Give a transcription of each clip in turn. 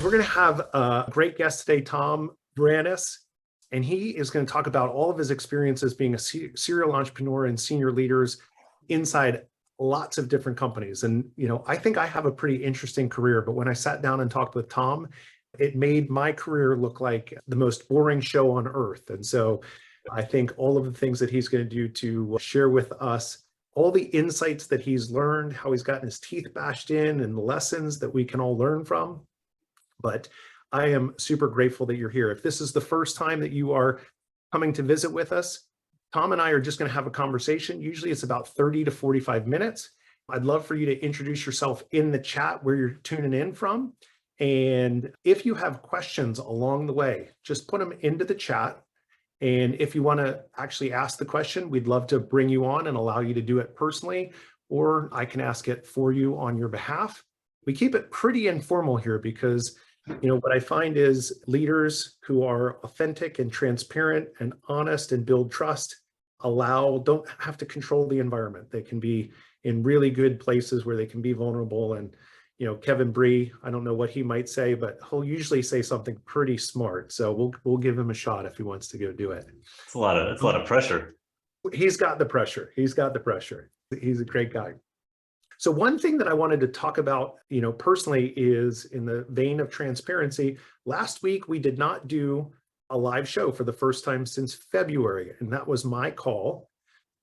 We're going to have a great guest today, Tom Vranas, and he is going to talk about all of his experiences being a serial entrepreneur and senior leaders inside lots of different companies. And, I think I have a pretty interesting career, but when I sat down and talked with Tom, it made my career look like the most boring show on earth. And so I think all of the things that he's going to do to share with us all the insights that he's learned, how he's gotten his teeth bashed in, and the lessons that we can all learn from. But I am super grateful that you're here. If this is the first time that you are coming to visit with us, Tom and I are just going to have a conversation. Usually it's about 30 to 45 minutes. I'd love for you to introduce yourself in the chat where you're tuning in from. And if you have questions along the way, just put them into the chat. And if you want to actually ask the question, we'd love to bring you on and allow you to do it personally, or I can ask it for you on your behalf. We keep it pretty informal here because what I find is leaders who are authentic and transparent and honest and build trust don't have to control the environment. They can be in really good places where they can be vulnerable. And, Kevin Bree, I don't know what he might say, but he'll usually say something pretty smart. So we'll give him a shot if he wants to go do it. It's a lot of pressure. He's got the pressure. He's a great guy. So one thing that I wanted to talk about, personally is in the vein of transparency. Last week, we did not do a live show for the first time since February, and that was my call.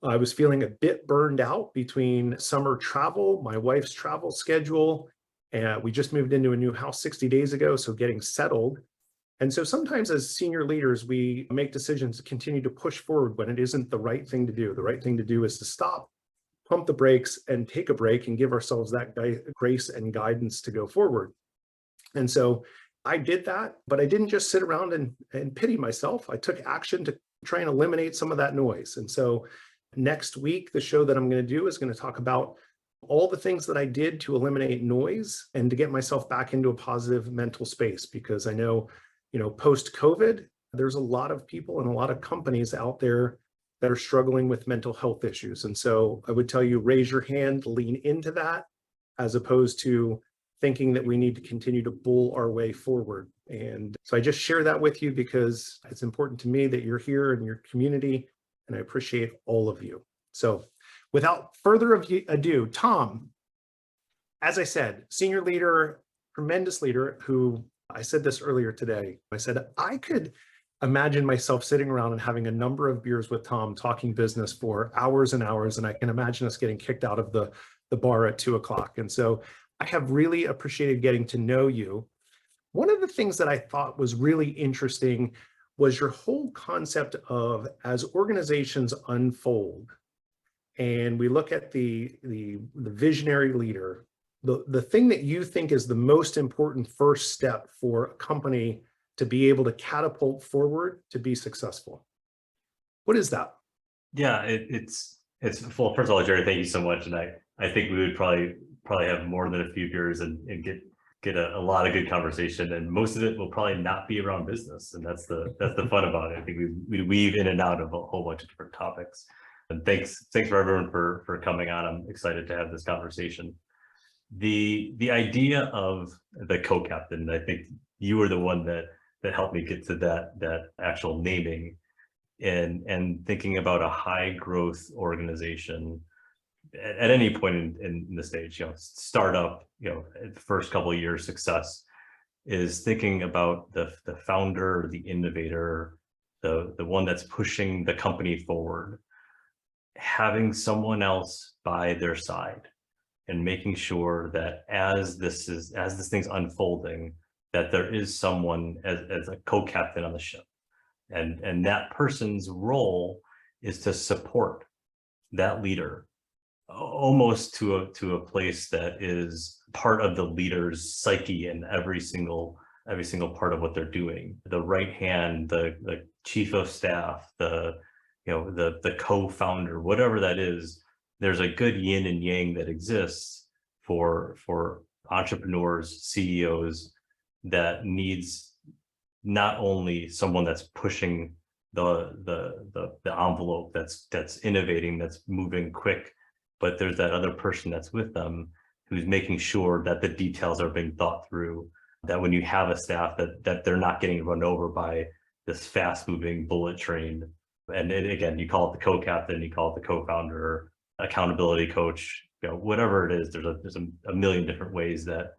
I was feeling a bit burned out between summer travel, my wife's travel schedule, and we just moved into a new house 60 days ago, so getting settled. And so sometimes as senior leaders, we make decisions to continue to push forward when it isn't the right thing to do. The right thing to do is to stop, pump the brakes, and take a break and give ourselves that grace and guidance to go forward. And so I did that, but I didn't just sit around and pity myself. I took action to try and eliminate some of that noise. And so next week, the show that I'm going to do is going to talk about all the things that I did to eliminate noise and to get myself back into a positive mental space, because I know, post-COVID, there's a lot of people and a lot of companies out there that are struggling with mental health issues. And so I would tell you, raise your hand, lean into that, as opposed to thinking that we need to continue to bull our way forward. And so I just share that with you because it's important to me that you're here in your community, and I appreciate all of you. So without further ado, Tom, as I said, senior leader, tremendous leader, who I said this earlier today. I said, I could imagine myself sitting around and having a number of beers with Tom, talking business for hours and hours. And I can imagine us getting kicked out of the bar at 2:00. And so I have really appreciated getting to know you. One of the things that I thought was really interesting was your whole concept of, as organizations unfold and we look at the visionary leader, the thing that you think is the most important first step for a company to be able to catapult forward to be successful. What is that? Yeah, it's well, first of all, Jerry, thank you so much. And I think we would probably have more than a few beers and get a lot of good conversation, and most of it will probably not be around business. And that's the fun about it. I think we weave in and out of a whole bunch of different topics. And thanks for everyone for coming on. I'm excited to have this conversation. The idea of the co-captain, I think you were the one that helped me get to that actual naming, and thinking about a high growth organization at any point in the stage, startup, the first couple of years success, is thinking about the founder, the innovator, the one that's pushing the company forward, having someone else by their side, and making sure that as this thing's unfolding, that there is someone as a co-captain on the ship, and that person's role is to support that leader almost to a place that is part of the leader's psyche in every single part of what they're doing. The right hand, the chief of staff, the co-founder, whatever that is, there's a good yin and yang that exists for entrepreneurs, CEOs, that needs not only someone that's pushing the envelope, that's innovating, that's moving quick, but there's that other person that's with them who's making sure that the details are being thought through, that when you have a staff that they're not getting run over by this fast moving bullet train. And again, you call it the co-captain, you call it the co-founder, accountability coach, whatever it is, there's a million different ways that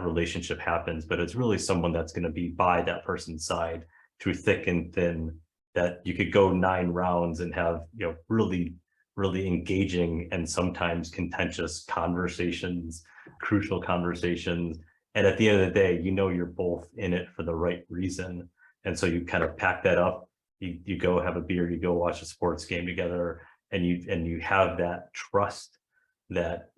relationship happens, but it's really someone that's going to be by that person's side through thick and thin, that you could go 9 rounds and have, really, really engaging and sometimes contentious conversations, crucial conversations. And at the end of the day, you're both in it for the right reason. And so you kind of pack that up, you go have a beer, you go watch a sports game together, and you have that trust that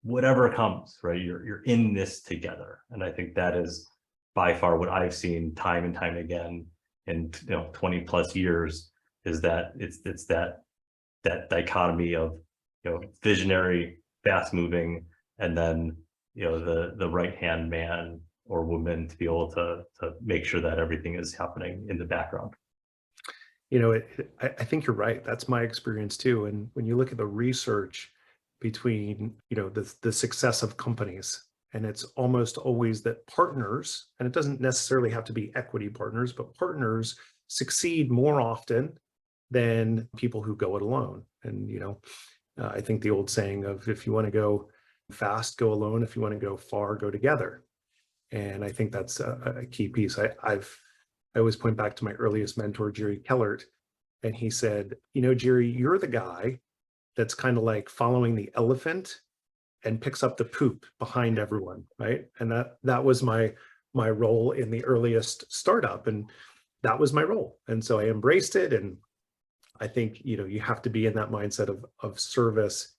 whatever comes, right, you're in this together. And I think that is by far what I've seen time and time again in 20 plus years, is that it's that dichotomy of visionary, fast moving, and then the right hand man or woman to be able to make sure that everything is happening in the background. I think you're right. That's my experience too. And when you look at the research between, the success of companies, and it's almost always that partners, and it doesn't necessarily have to be equity partners, but partners succeed more often than people who go it alone. And, I think the old saying of, if you want to go fast, go alone. If you want to go far, go together. And I think that's a key piece. I always point back to my earliest mentor, Jerry Kellert, and he said, Jerry, you're the guy that's kind of like following the elephant and picks up the poop behind everyone, right? And that was my role in the earliest startup, and that was my role. And so I embraced it. And I think, you have to be in that mindset of service.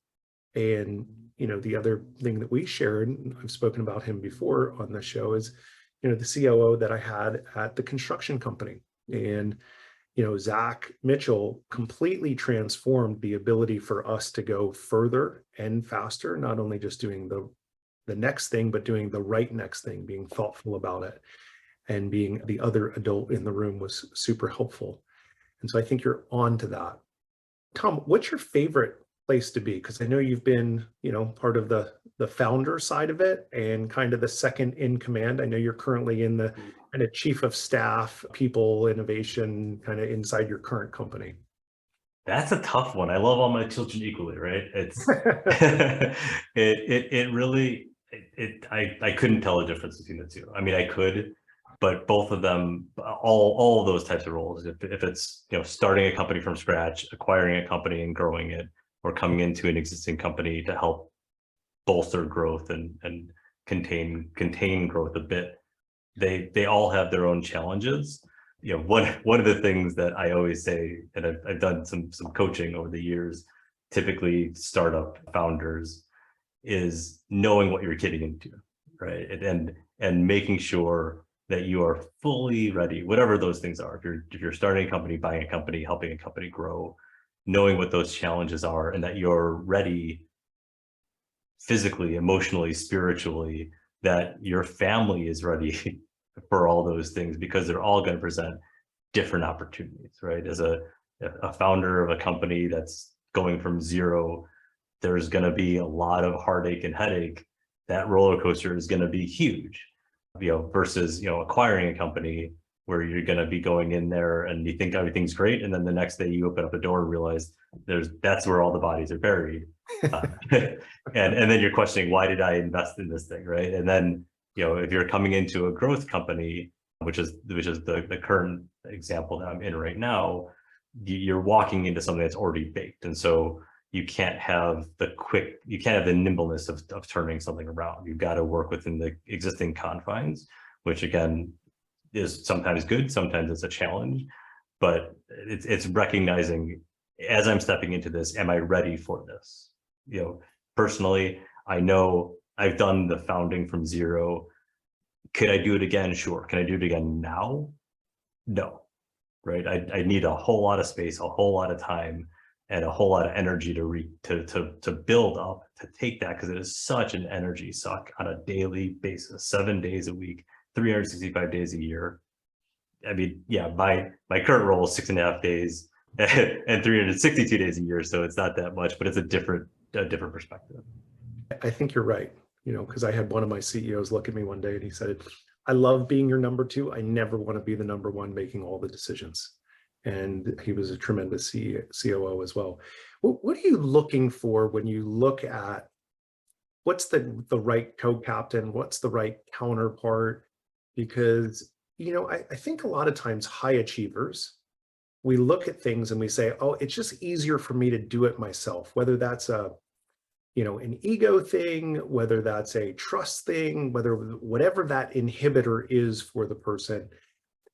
And, the other thing that we shared, and I've spoken about him before on the show, is, the COO that I had at the construction company. And, Zach Mitchell completely transformed the ability for us to go further and faster, not only just doing the next thing, but doing the right next thing, being thoughtful about it, and being the other adult in the room was super helpful. And so I think you're on to that. Tom, what's your favorite place to be? Because I know you've been, part of the founder side of it and kind of the second in command. I know you're currently in the kind of chief of staff, people, innovation, kind of inside your current company. That's a tough one. I love all my children equally, right? It's it really I couldn't tell the difference between the two. I mean, I could, but both of them, all of those types of roles, if it's starting a company from scratch, acquiring a company and growing it, or coming into an existing company to help bolster growth and contain growth a bit, they all have their own challenges. One of the things that I always say, and I've done some coaching over the years, typically startup founders, is knowing what you're getting into, right? And making sure that you are fully ready, whatever those things are. If you're starting a company, buying a company, helping a company grow, knowing what those challenges are, and that you're ready physically, emotionally, spiritually, that your family is ready for all those things, because they're all going to present different opportunities, right? As a founder of a company that's going from zero, there's going to be a lot of heartache and headache. That roller coaster is going to be huge, versus, acquiring a company where you're going to be going in there and you think everything's great. And then the next day you open up the door and realize that's where all the bodies are buried. And then you're questioning, why did I invest in this thing, right? And then, if you're coming into a growth company, which is the current example that I'm in right now, you're walking into something that's already baked. And so you can't have the nimbleness of turning something around. You've got to work within the existing confines, which again is sometimes good, sometimes it's a challenge, but it's recognizing, as I'm stepping into this, am I ready for this? Personally, I know I've done the founding from zero. Could I do it again? Sure. Can I do it again now? No, right? I need a whole lot of space, a whole lot of time, and a whole lot of energy to build up, to take that, because it is such an energy suck on a daily basis, 7 days a week, 365 days a year. I mean, yeah, my current role is 6.5 days and 362 days a year, so it's not that much, but it's a different perspective. I think you're right, because I had one of my CEOs look at me one day and he said, I love being your number two. I never want to be the number one making all the decisions. And he was a tremendous COO as well. What are you looking for when you look at what's the right co-captain? What's the right counterpart? Because, I think a lot of times high achievers, we look at things and we say, oh, it's just easier for me to do it myself, whether that's an ego thing, whether that's a trust thing, whatever that inhibitor is for the person.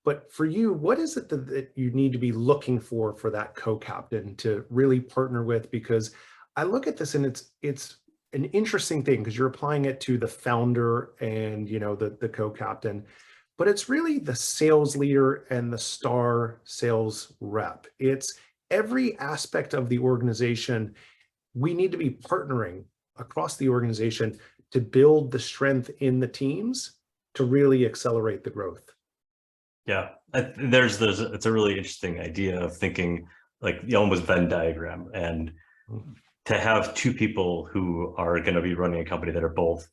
But for you, what is it that you need to be looking for that co-captain to really partner with? Because I look at this and it's an interesting thing because you're applying it to the founder and the co-captain, but it's really the sales leader and the star sales rep. It's every aspect of the organization. We need to be partnering across the organization to build the strength in the teams to really accelerate the growth. Yeah, it's a really interesting idea of thinking like the almost Venn diagram, and to have two people who are going to be running a company that are both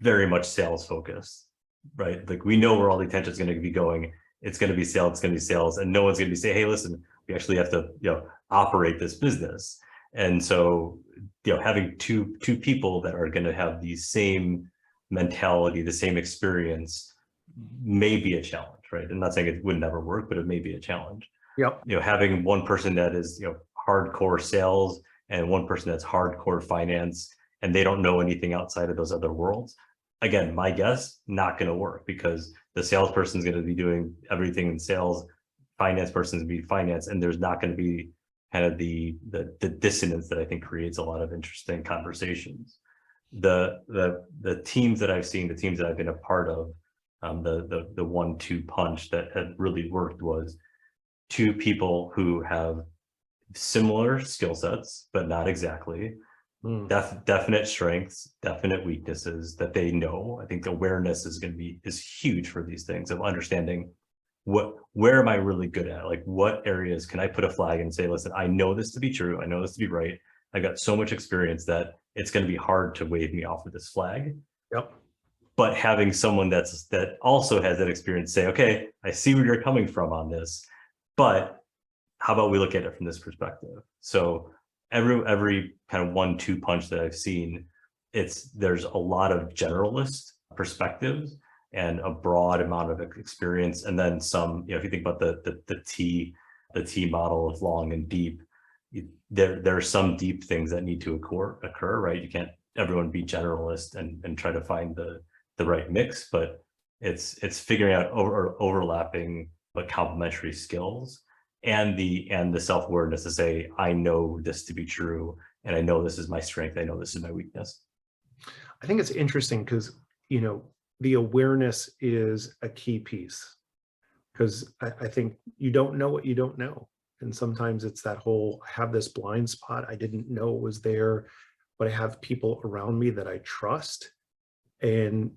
very much sales focused, right? Like we know where all the attention is going to be going. It's going to be sales, it's going to be sales, and no one's going to be saying, hey, listen, we actually have to, operate this business. And so, having two people that are going to have the same mentality, the same experience may be a challenge, right? I'm not saying it would never work, but it may be a challenge. Yep. Having one person that is, hardcore sales and one person that's hardcore finance, and they don't know anything outside of those other worlds. Again, my guess, not going to work because the salesperson is going to be doing everything in sales, finance person is going to be finance, and there's not going to be kind of the dissonance that I think creates a lot of interesting conversations. The teams that I've seen, the teams that I've been a part of, the 1-2 punch that had really worked was two people who have similar skill sets, but not exactly. Definite strengths, definite weaknesses that they know. I think the awareness is huge for these things of understanding where am I really good at? Like what areas can I put a flag and say, listen, I know this to be true. I know this to be right. I got so much experience that it's going to be hard to wave me off of this flag. Yep. But having someone that also has that experience say, okay, I see where you're coming from on this, but how about we look at it from this perspective? So every kind of 1-2 punch that I've seen, there's a lot of generalist perspectives and a broad amount of experience, and then some. If you think about the T model of long and deep, there are some deep things that need to occur, right? You can't everyone be generalist and try to find the right mix, but it's figuring out overlapping but complementary skills and the self-awareness to say, I know this to be true, and I know this is my strength, I know this is my weakness. I think it's interesting because the awareness is a key piece, because I think you don't know what you don't know. And sometimes it's that whole, I have this blind spot, I didn't know it was there, but I have people around me that I trust. And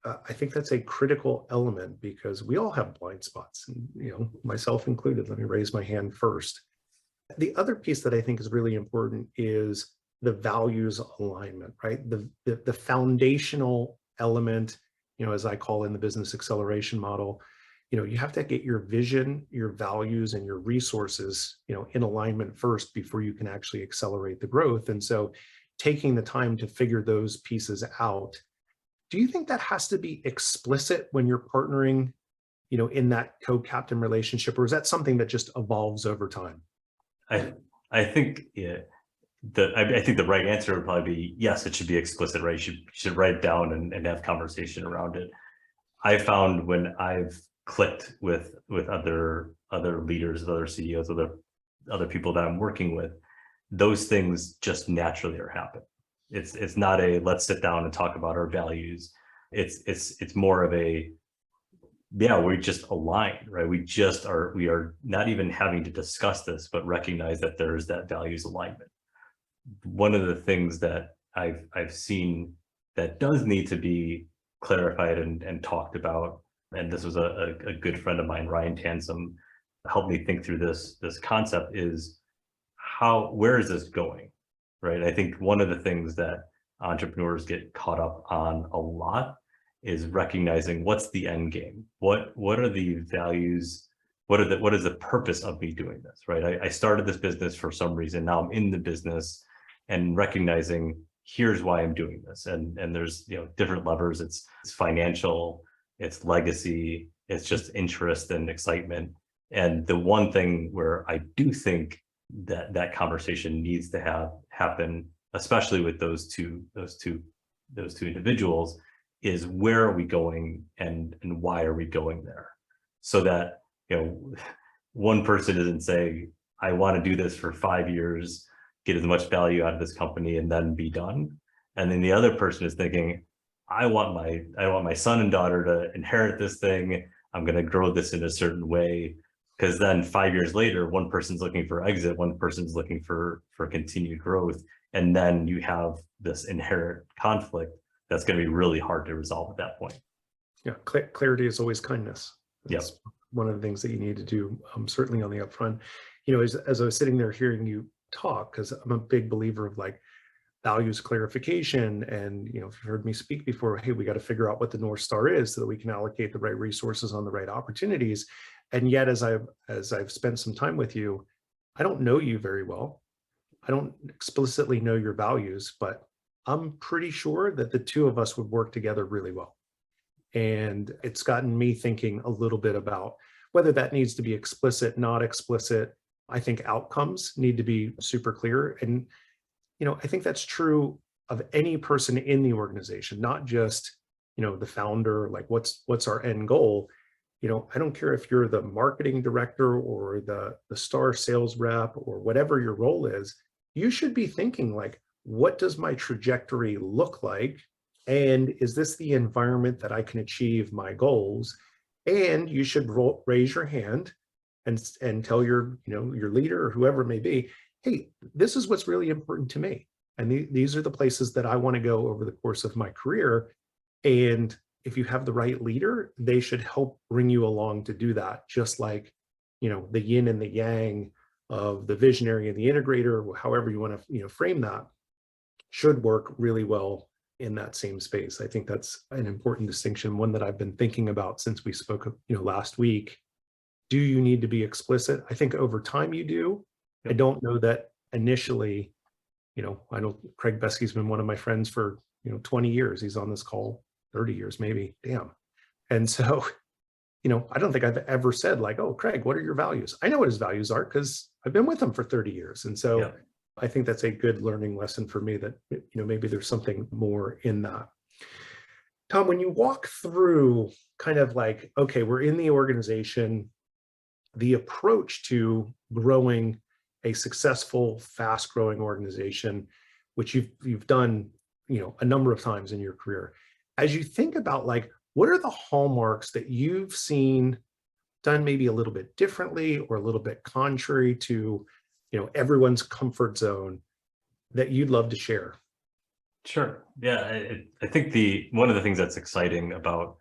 I think that's a critical element because we all have blind spots, and myself included. Let me raise my hand first. The other piece that I think is really important is the values alignment, right? The foundational element, as I call in the business acceleration model, you have to get your vision, your values, and your resources, in alignment first before you can actually accelerate the growth. And so taking the time to figure those pieces out, do you think that has to be explicit when you're partnering, in that co-captain relationship, or is that something that just evolves over time? I think, yeah, I think the right answer would probably be yes, it should be explicit, right? You should write it down and have conversation around it. I found when I've clicked with other leaders, other CEOs, other people that I'm working with, those things just naturally are happening. It's not a let's sit down and talk about our values. It's more of a, yeah, we just align, right? We are not even having to discuss this, but recognize that there is that values alignment. One of the things that I've seen that does need to be clarified and talked about, and this was a good friend of mine, Ryan Tansom, helped me think through this concept, is where is this going, right? I think one of the things that entrepreneurs get caught up on a lot is recognizing what's the end game. What are the values? What is the purpose of me doing this, right? I started this business for some reason. Now I'm in the business, and recognizing here's why I'm doing this. And there's, different levers. It's financial, it's legacy, it's just interest and excitement. And the one thing where I do think that conversation needs to happen, especially with those two individuals, is where are we going and why are we going there? So that, one person isn't saying, I want to do this for 5 years, get as much value out of this company, and then be done. And then the other person is thinking, I want my son and daughter to inherit this thing. I'm going to grow this in a certain way. Because then 5 years later, one person's looking for exit, one person's looking for continued growth. And then you have this inherent conflict that's going to be really hard to resolve at that point. Yeah, clarity is always kindness. Yes. That's one of the things that you need to do, certainly on the upfront. As I was sitting there hearing you talk, because I'm a big believer of like values clarification, and if you've heard me speak before, hey, we got to figure out what the North Star is so that we can allocate the right resources on the right opportunities. And yet, as I've spent some time with you, I don't know you very well. I don't explicitly know your values, but I'm pretty sure that the two of us would work together really well. And it's gotten me thinking a little bit about whether that needs to be explicit, not explicit. I think outcomes need to be super clear. And, I think that's true of any person in the organization, not just, the founder, like what's our end goal. I don't care if you're the marketing director or the star sales rep or whatever your role is, you should be thinking like, what does my trajectory look like? And is this the environment that I can achieve my goals? And you should raise your hand and tell your leader or whoever it may be, hey, this is what's really important to me. And these are the places that I want to go over the course of my career. And if you have the right leader, they should help bring you along to do that. Just like, the yin and the yang of the visionary and the integrator, however you want to, frame that, should work really well in that same space. I think that's an important distinction, one that I've been thinking about since we spoke, last week. Do you need to be explicit? I think over time you do. I don't know that initially, I know Craig Besky's been one of my friends for, 20 years. He's on this call, 30 years, maybe. Damn. And so, I don't think I've ever said like, oh, Craig, what are your values? I know what his values are because I've been with him for 30 years. And so I think that's a good learning lesson for me that, maybe there's something more in that. Tom, when you walk through kind of like, okay, we're in the organization, the approach to growing a successful, fast-growing organization, which you've done, a number of times in your career. As you think about like, what are the hallmarks that you've seen done maybe a little bit differently or a little bit contrary to, everyone's comfort zone that you'd love to share? Sure. Yeah, I think one of the things that's exciting about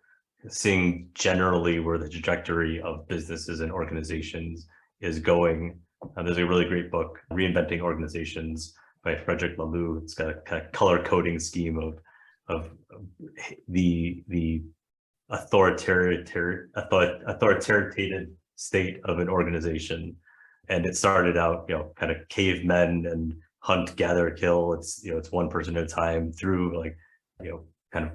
seeing generally where the trajectory of businesses and organizations is going. There's a really great book, Reinventing Organizations by Frederick Laloux. It's got a kind of color coding scheme of the authoritative state of an organization. And it started out, kind of cavemen and hunt, gather, kill. It's, it's one person at a time through like, kind of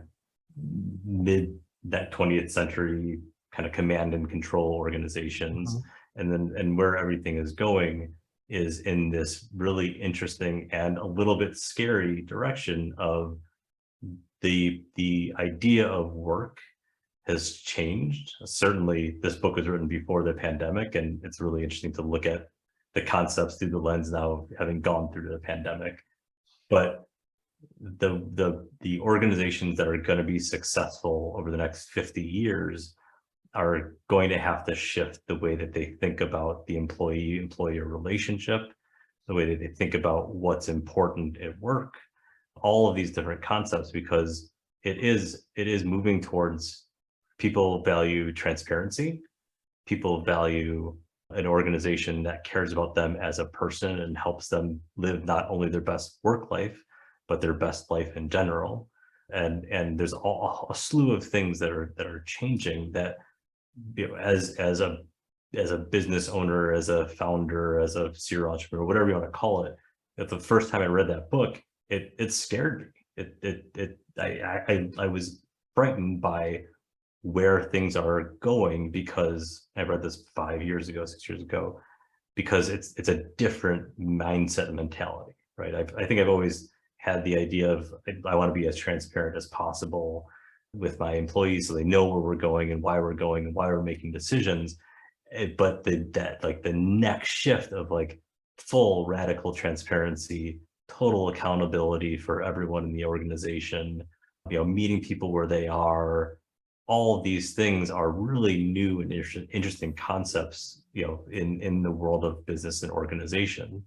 mid that 20th century kind of command and control organizations. And where everything is going is in this really interesting and a little bit scary direction of the idea of work has changed. Certainly this book was written before the pandemic, and it's really interesting to look at the concepts through the lens now of having gone through the pandemic. But the organizations that are going to be successful over the next 50 years are going to have to shift the way that they think about the employee-employer relationship, the way that they think about what's important at work, all of these different concepts, because it is moving towards people value transparency, people value an organization that cares about them as a person and helps them live not only their best work life, but their best life in general. and there's a slew of things that are changing that, as a business owner, as a founder, as a serial entrepreneur, whatever you want to call it. At the first time I read that book, it scared me. I was frightened by where things are going, because I read this 5 years ago, 6 years ago, because it's a different mindset and mentality, right? I think I've always had the idea of, I want to be as transparent as possible with my employees so they know where we're going and why we're going and why we're making decisions. But the next shift of like full radical transparency, total accountability for everyone in the organization, meeting people where they are, all of these things are really new and interesting concepts, in the world of business and organization.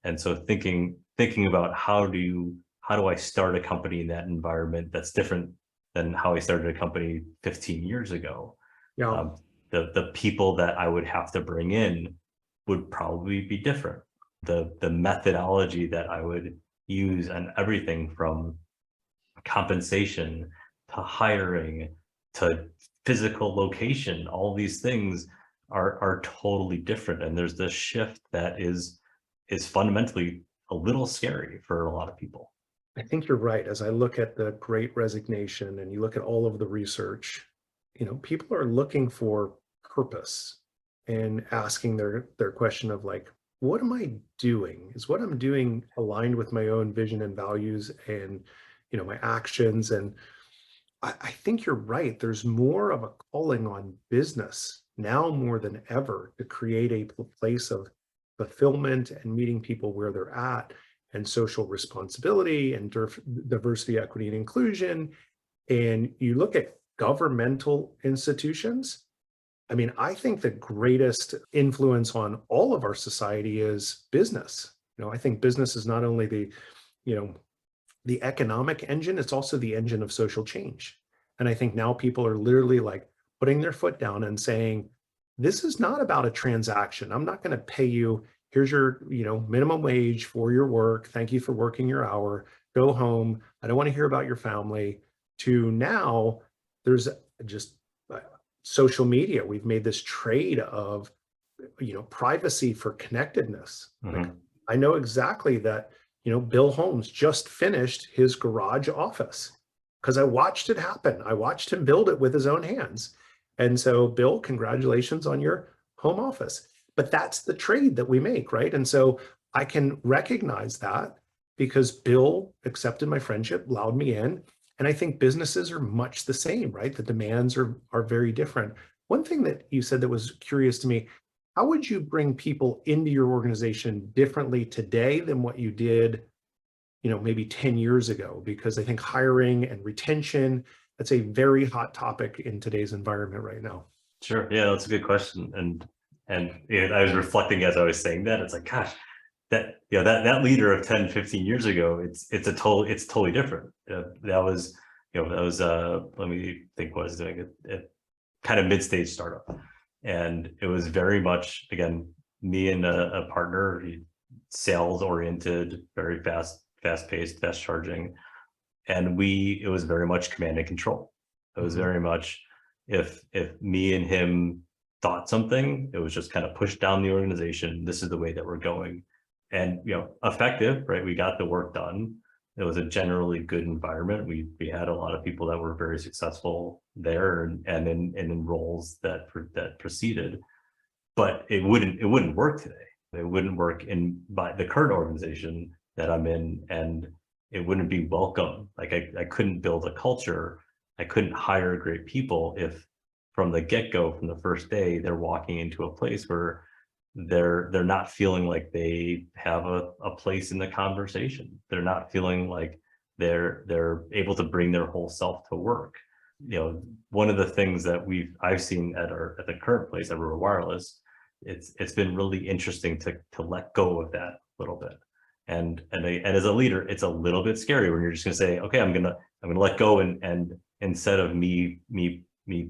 And so thinking about how do I start a company in that environment that's different than how I started a company 15 years ago. Yeah. The people that I would have to bring in would probably be different. The methodology that I would use and everything from compensation to hiring to physical location, all these things are totally different. And there's this shift that is fundamentally a little scary for a lot of people. I think you're right. As I look at the Great Resignation and you look at all of the research, people are looking for purpose and asking their question of like, what am I doing? Is what I'm doing aligned with my own vision and values and, my actions? And I think you're right. There's more of a calling on business now more than ever to create a place of fulfillment and meeting people where they're at, and social responsibility and diversity, equity, and inclusion. And you look at governmental institutions. I mean, I think the greatest influence on all of our society is business. I think business is not only the economic engine, it's also the engine of social change. And I think now people are literally like putting their foot down and saying, this is not about a transaction. I'm not going to pay you. Here's your, minimum wage for your work. Thank you for working your hour. Go home. I don't want to hear about your family. To now, there's just social media. We've made this trade of, privacy for connectedness. Mm-hmm. Like, I know exactly that, Bill Holmes just finished his garage office because I watched it happen. I watched him build it with his own hands. And so, Bill, congratulations on your home office. But that's the trade that we make, right? And so I can recognize that because Bill accepted my friendship, allowed me in. And I think businesses are much the same, right? The demands are very different. One thing that you said that was curious to me, how would you bring people into your organization differently today than what you did, maybe 10 years ago? Because I think hiring and retention, that's a very hot topic in today's environment right now. Sure. Yeah, that's a good question. And I was reflecting as I was saying that. It's like, gosh, that leader of 10, 15 years ago, it's totally different. That was let me think what I was doing, it kind of mid-stage startup. And it was very much, again, me and a partner, sales oriented, very fast-paced, fast charging. And it was very much command and control. It was very much, if me and him thought something, it was just kind of pushed down the organization. This is the way that we're going. And, effective, right? We got the work done. It was a generally good environment. We had a lot of people that were very successful there and in roles that proceeded, but it wouldn't work today. It wouldn't work in the current organization that I'm in, and it wouldn't be welcome. Like I couldn't build a culture. I couldn't hire great people if from the get-go, from the first day, they're walking into a place where they're not feeling like they have a place in the conversation. They're not feeling like they're able to bring their whole self to work. One of the things that I've seen at the current place at Rural Wireless, it's been really interesting to let go of that a little bit. And as a leader, it's a little bit scary when you're just gonna say, okay, I'm gonna let go, and instead of me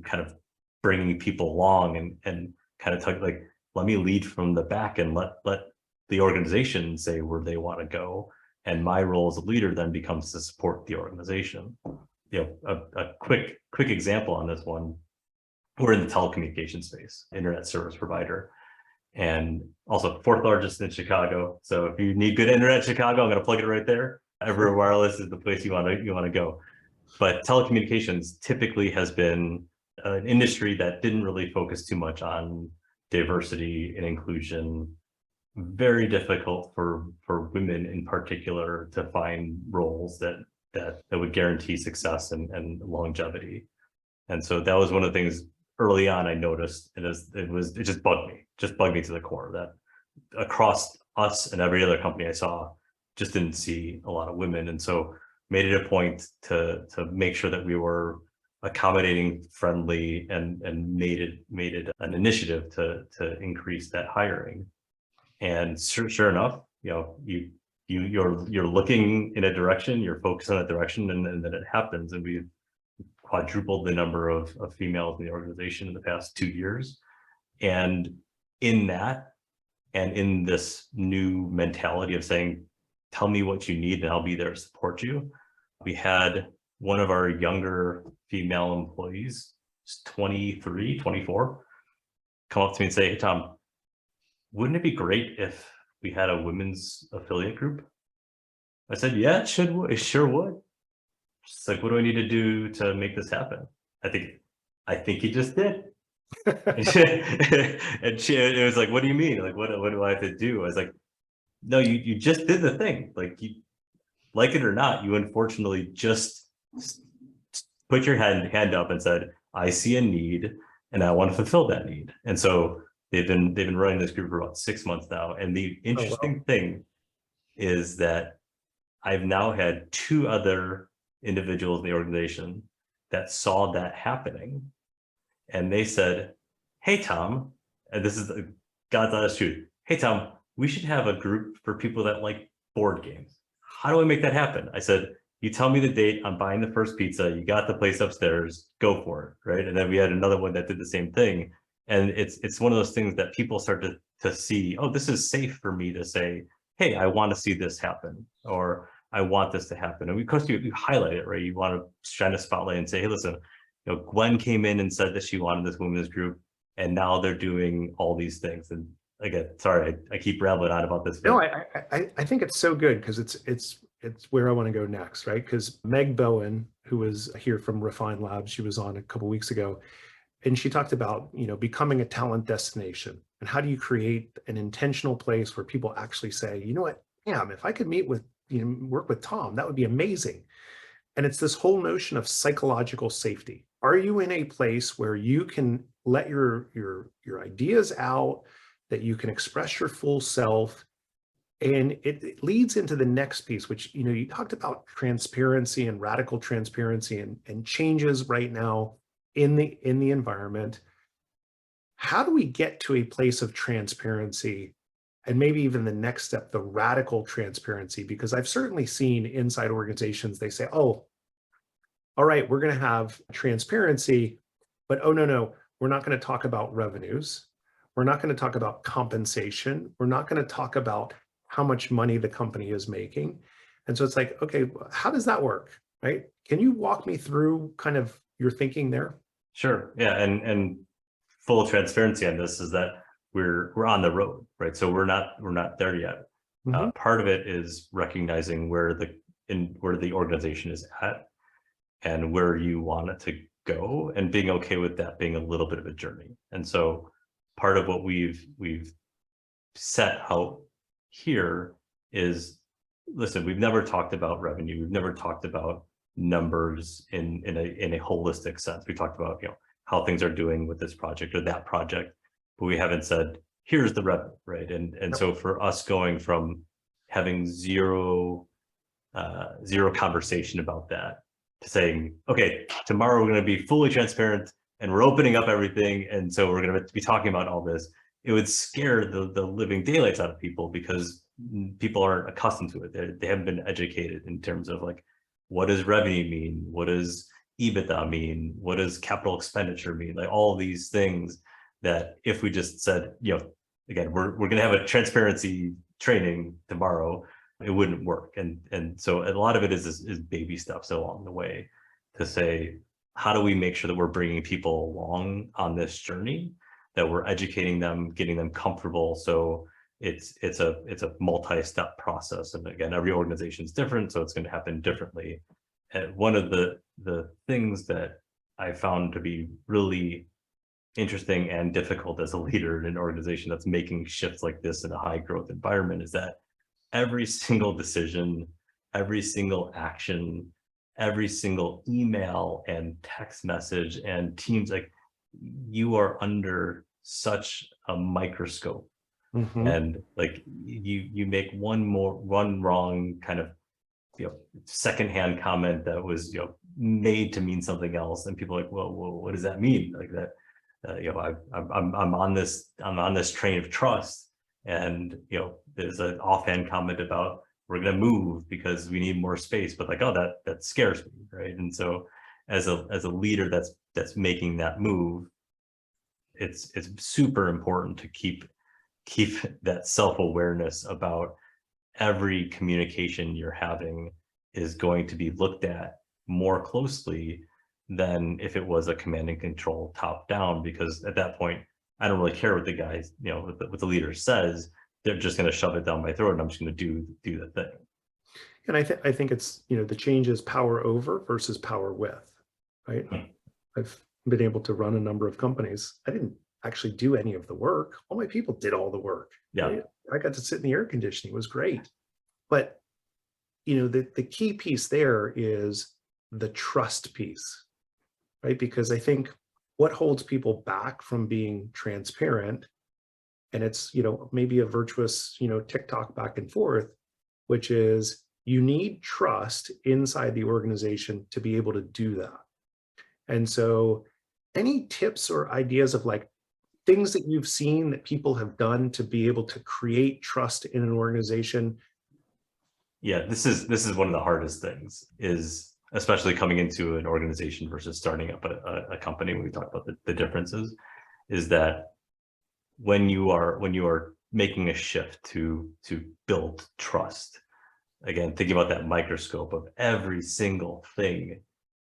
kind of bringing people along and kind of like, let me lead from the back and let the organization say where they want to go. And my role as a leader then becomes to support the organization. a quick example on this one. We're in the telecommunications space, internet service provider, and also fourth largest in Chicago. So if you need good internet in Chicago, I'm going to plug it right there. Everywhere Wireless is the place you want to go. But telecommunications typically has been an industry that didn't really focus too much on diversity and inclusion. Very difficult for women in particular to find roles that would guarantee success and longevity. And so that was one of the things early on I noticed, and it just bugged me to the core that across us and every other company I saw, just didn't see a lot of women. And so made it a point to make sure that we were accommodating, friendly, and made it an initiative to increase that hiring. And sure enough, you're looking in a direction, you're focused on a direction, and then it happens. And we've quadrupled the number of females in the organization in the past 2 years. And in that, and in this new mentality of saying, tell me what you need and I'll be there to support you. We had one of our younger female employees, 23, 24, come up to me and say, hey, Tom, wouldn't it be great if we had a women's affiliate group? I said, yeah, it sure would. She's like, what do I need to do to make this happen? I think you just did. It was like, what do you mean? Like, what do I have to do? I was like, no, you just did the thing. Like, you like it or not, you unfortunately just put your hand up and said, I see a need and I want to fulfill that need. And so they've been running this group for about 6 months now. And the interesting thing is that I've now had 2 other individuals in the organization that saw that happening. And they said, hey, Tom, and this is God's honest truth. Hey, Tom, we should have a group for people that like board games. How do I make that happen? I said, you tell me the date, I'm buying the first pizza, you got the place upstairs, go for it, right? And then we had another one that did the same thing. And it's one of those things that people start to see, oh, this is safe for me to say, hey, I want to see this happen, or I want this to happen. And of course, you highlight it, right? You want to shine a spotlight and say, hey, listen, Gwen came in and said that she wanted this women's group, and now they're doing all these things. And again, sorry, I keep rambling on about this. No, I think it's so good because it's where I want to go next, right? Because Meg Bowen, who was here from Refine Labs, she was on a couple of weeks ago, and she talked about becoming a talent destination and how do you create an intentional place where people actually say, you know what, damn, if I could meet with work with Tom, that would be amazing. And it's this whole notion of psychological safety. Are you in a place where you can let your ideas out, that you can express your full self? And it leads into the next piece, which, you talked about transparency and radical transparency and changes right now in the environment. How do we get to a place of transparency? And maybe even the next step, the radical transparency, because I've certainly seen inside organizations, they say, oh, all right, we're going to have transparency, but oh, no, we're not going to talk about revenues. We're not going to talk about compensation. We're not going to talk about how much money the company is making. And so it's like, okay, how does that work, right? Can you walk me through kind of your thinking there? Sure. Yeah. And full transparency on this is that we're on the road, right? So we're not there yet. Mm-hmm. Part of it is recognizing where the organization is at and where you want it to go, and being okay with that being a little bit of a journey. And so part of what we've set out here is, listen, we've never talked about revenue. We've never talked about numbers in a holistic sense. We talked about, how things are doing with this project or that project, but we haven't said, here's the revenue, right? And so for us going from having zero conversation about that to saying, okay, tomorrow we're going to be fully transparent and we're opening up everything, and so we're going to be talking about all this, it would scare the living daylights out of people because people aren't accustomed to it. They haven't been educated in terms of like, what does revenue mean? What does EBITDA mean? What does capital expenditure mean? Like all of these things that if we just said, again, we're going to have a transparency training tomorrow, it wouldn't work. And so a lot of it is baby steps along the way to say, how do we make sure that we're bringing people along on this journey, that we're educating them, getting them comfortable. So it's a multi-step process. And again, every organization is different, so it's going to happen differently. And one of the things that I found to be really interesting and difficult as a leader in an organization that's making shifts like this in a high growth environment is that every single decision, every single action, every single email and text message and Teams, like, you are under such a microscope. And like you make one wrong kind of secondhand comment that was made to mean something else, and people are like, well, what does that mean? Like that, I'm on this train of trust, and there's an offhand comment about we're going to move because we need more space, but like, oh, that scares me, right? And so as a leader that's making that move, it's super important to keep that self-awareness about every communication you're having is going to be looked at more closely than if it was a command and control top down, because at that point, I don't really care what the guys, what the leader says. They're just going to shove it down my throat, and I'm just going to do the thing. And I think it's, the change is power over versus power with, right? I've been able to run a number of companies. I didn't actually do any of the work. All my people did all the work. Yeah. Right? I got to sit in the air conditioning. It was great. But, the key piece there is the trust piece, right? Because I think what holds people back from being transparent, and it's, maybe a virtuous, TikTok back and forth, which is you need trust inside the organization to be able to do that. And so any tips or ideas of like things that you've seen that people have done to be able to create trust in an organization? Yeah, this is one of the hardest things, is especially coming into an organization versus starting up a company. When we talk about the differences, is that when you are making a shift to build trust, again, thinking about that microscope of every single thing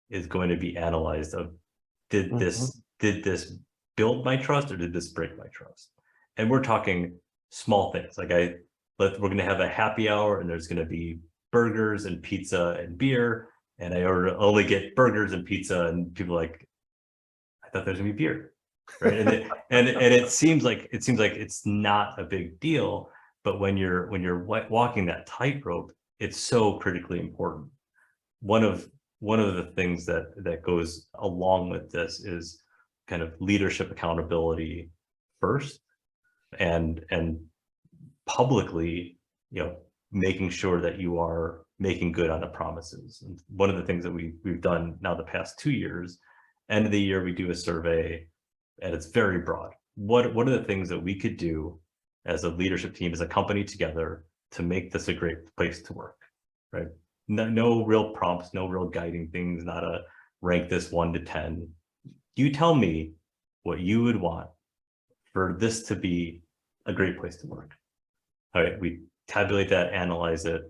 is going to be analyzed of, did this build my trust or did this break my trust? And we're talking small things. Like we're going to have a happy hour and there's going to be burgers and pizza and beer, and I only get burgers and pizza, and people are like, I thought there was going to be beer, right? And it seems like it's not a big deal, but when you're walking that tightrope, it's so critically important. One of the things that goes along with this is kind of leadership accountability first, and publicly, making sure that you are making good on the promises. And one of the things that we've done now the past 2 years, end of the year, we do a survey, and it's very broad. What are the things that we could do as a leadership team, as a company together, to make this a great place to work, right? No real prompts, no real guiding things, not a rank this 1 to 10. You tell me what you would want for this to be a great place to work. All right, we tabulate that, analyze it,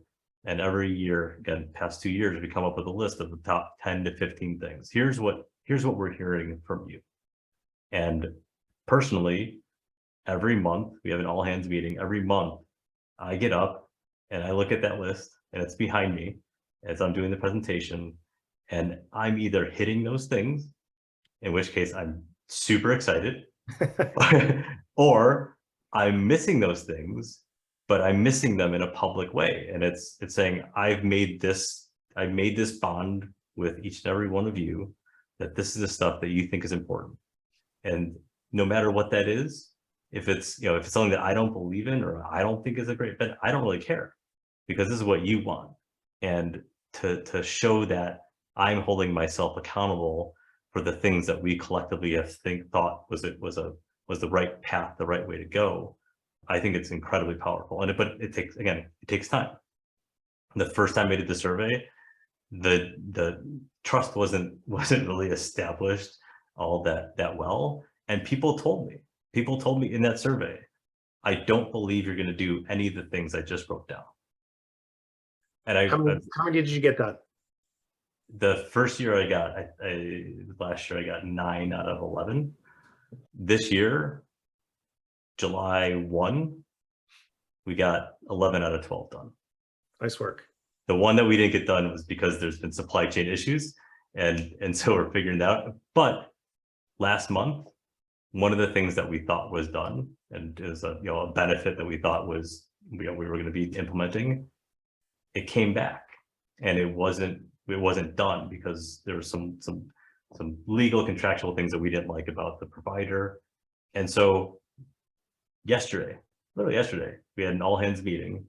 and every year, again, past 2 years, we come up with a list of the top 10 to 15 things. Here's what we're hearing from you. And personally, every month, we have an all hands meeting. Every month, I get up and I look at that list, and it's behind me as I'm doing the presentation, and I'm either hitting those things, in which case I'm super excited, or I'm missing those things, but I'm missing them in a public way. And it's saying, I've made this bond with each and every one of you, that this is the stuff that you think is important. And no matter what that is, if it's something that I don't believe in or I don't think is a great fit, I don't really care, because this is what you want. And to show that I'm holding myself accountable for the things that we collectively have thought was the right path, the right way to go, I think it's incredibly powerful. But it takes time. The first time I did the survey, the trust wasn't really established all that well. And people told me in that survey, I don't believe you're going to do any of the things I just wrote down. And How many did you get done? The first year last year I got 9 out of 11. This year, July 1, we got 11 out of 12 done. Nice work. The one that we didn't get done was because there's been supply chain issues, and so we're figuring that out. But last month, one of the things that we thought was done, and is a benefit that we thought was we were going to be implementing, it came back, and it wasn't done because there were some legal contractual things that we didn't like about the provider. And so literally yesterday, we had an all hands meeting,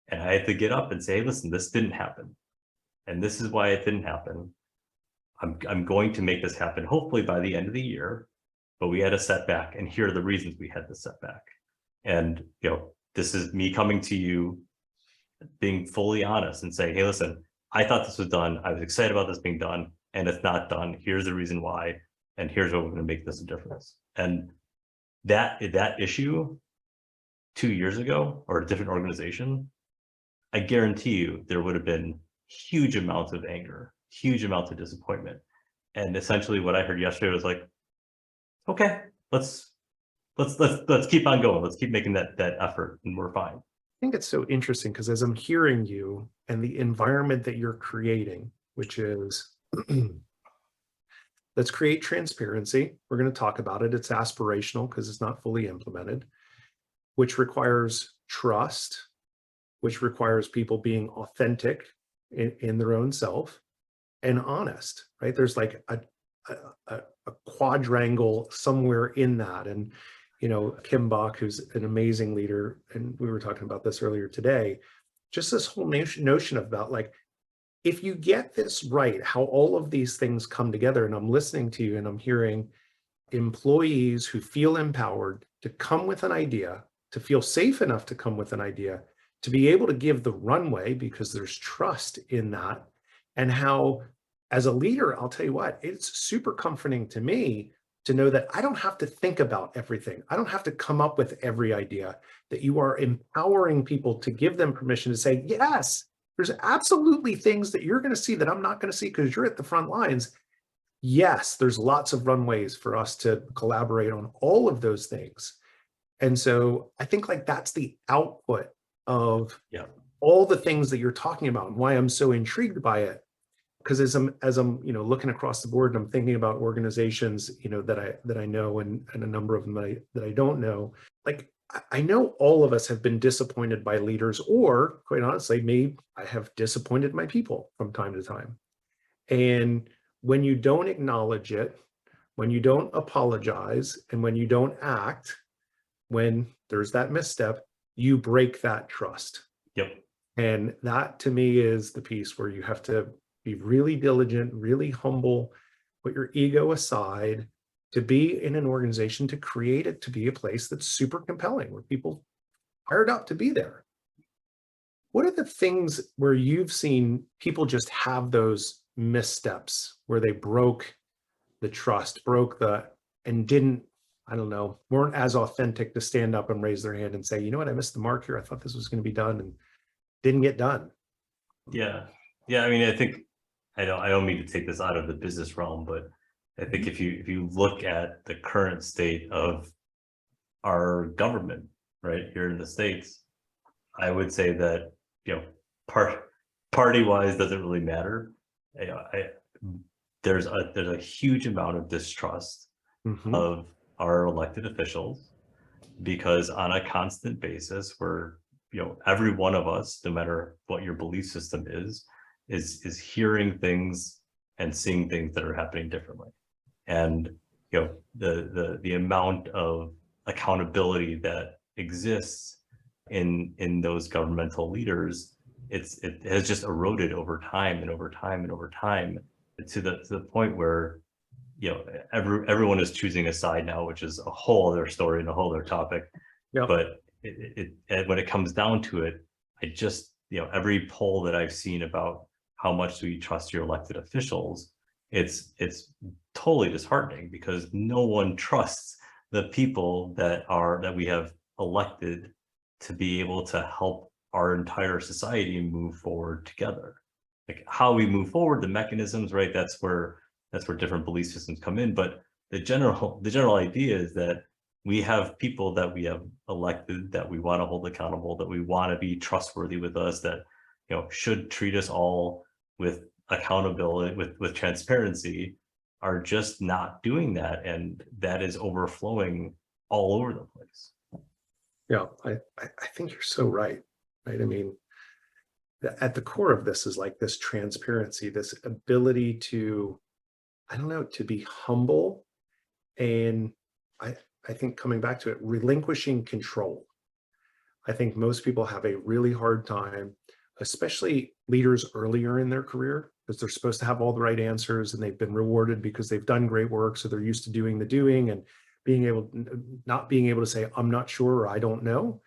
and I had to get up and say, hey, listen, this didn't happen, and this is why it didn't happen. I'm going to make this happen hopefully by the end of the year, but we had a setback, and here are the reasons we had the setback. And this is me coming to you, being fully honest and saying, hey, listen, I thought this was done. I was excited about this being done, and it's not done. Here's the reason why, and here's what we're going to make this a difference. And that issue 2 years ago, or a different organization, I guarantee you there would have been huge amounts of anger, huge amounts of disappointment. And essentially what I heard yesterday was like, okay, let's keep on going. Let's keep making that effort, and we're fine. I think it's so interesting because as I'm hearing you and the environment that you're creating, which is let's create transparency. We're going to talk about it. It's aspirational because it's not fully implemented, which requires trust, which requires people being authentic in their own self and honest, right? There's like a quadrangle somewhere in that. And Kim Bach, who's an amazing leader, and we were talking about this earlier today, just this whole notion about like, if you get this right, how all of these things come together, and I'm listening to you and I'm hearing employees who feel empowered to come with an idea, to feel safe enough to come with an idea, to be able to give the runway because there's trust in that. And how, as a leader, I'll tell you what, it's super comforting to me to know that I don't have to think about everything. I don't have to come up with every idea, that you are empowering people to give them permission to say, yes, there's absolutely things that you're going to see that I'm not going to see because you're at the front lines. Yes, there's lots of runways for us to collaborate on all of those things. And so I think like that's the output of all the things that you're talking about, and why I'm so intrigued by it. Because as I'm looking across the board and I'm thinking about organizations that I know, and a number of them that I don't know, like I know all of us have been disappointed by leaders, or quite honestly, maybe I have disappointed my people from time to time. And when you don't acknowledge it, when you don't apologize, and when you don't act, when there's that misstep, you break that trust. Yep. And that to me is the piece where you have to be really diligent, really humble, put your ego aside, to be in an organization, to create it to be a place that's super compelling, where people fired up to be there. What are the things where you've seen people just have those missteps where they broke the trust, and didn't, I don't know, weren't as authentic to stand up and raise their hand and say, you know what, I missed the mark here. I thought this was going to be done and didn't get done. Yeah. I mean, I think I don't mean to take this out of the business realm, but I think if you look at the current state of our government right here in the States, I would say that party wise doesn't really matter. There's a huge amount of distrust of our elected officials, because on a constant basis, we're every one of us, no matter what your belief system is hearing things and seeing things that are happening differently. And the amount of accountability that exists in those governmental leaders, it has just eroded over time and over time and over time, to the point where everyone is choosing a side now, which is a whole other story and a whole other topic. But when it comes down to it, I just every poll that I've seen about how much do you trust your elected officials, it's totally disheartening, because no one trusts the people that we have elected to be able to help our entire society move forward together. like how we move forward, the mechanisms, right? That's where different belief systems come in. But the general idea is that we have people that we have elected that we want to hold accountable, that we want to be trustworthy with us, that should treat us all with accountability, with transparency, are just not doing that, and that is overflowing all over the place. Yeah, I think you're so right. Right. I mean, at the core of this is like this transparency, this ability to, I don't know, to be humble. And I think coming back to it, relinquishing control. I think most people have a really hard time, especially leaders earlier in their career, because they're supposed to have all the right answers and they've been rewarded because they've done great work. So they're used to doing the doing and not being able to say, I'm not sure, or I don't know.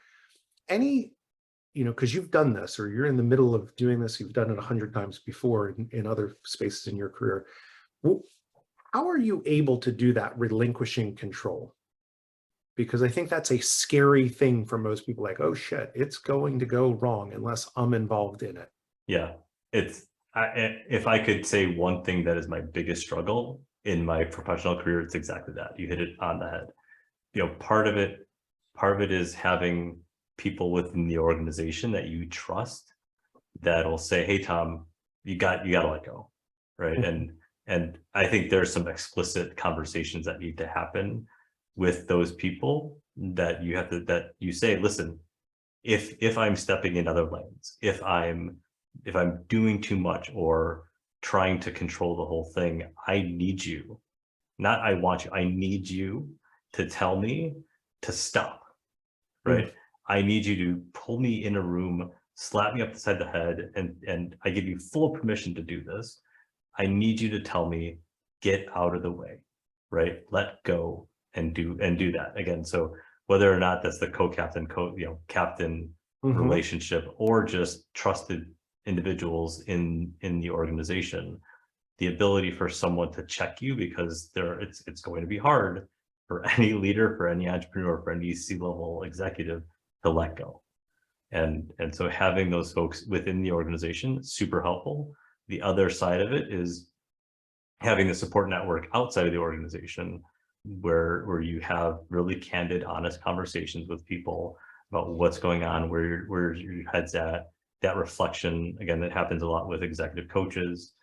Because you've done this, or you're in the middle of doing this, you've done it 100 times before in other spaces in your career. Well, how are you able to do that, relinquishing control? Because I think that's a scary thing for most people, like, oh shit, it's going to go wrong unless I'm involved in it. Yeah, if I could say one thing that is my biggest struggle in my professional career, it's exactly that. You hit it on the head. Part of it is having people within the organization that you trust that'll say, hey, Tom, you got to let go, right? Mhm. And I think there's some explicit conversations that need to happen with those people, that you say, listen, if I'm stepping in other lanes, if I'm doing too much or trying to control the whole thing, I need you, not I want you, I need you to tell me to stop, right? Mm. I need you to pull me in a room, slap me upside the head, and I give you full permission to do this. I need you to tell me, get out of the way, right? Let go and do that again. So whether or not that's the co-captain, captain Mhm. relationship, or just trusted individuals in the organization, the ability for someone to check you, because it's going to be hard for any leader, for any entrepreneur, for any C-level executive to let go. And so having those folks within the organization, super helpful. The other side of it is having the support network outside of the organization, where you have really candid, honest conversations with people about what's going on, where your head's at. That reflection, again, that happens a lot with executive coaches.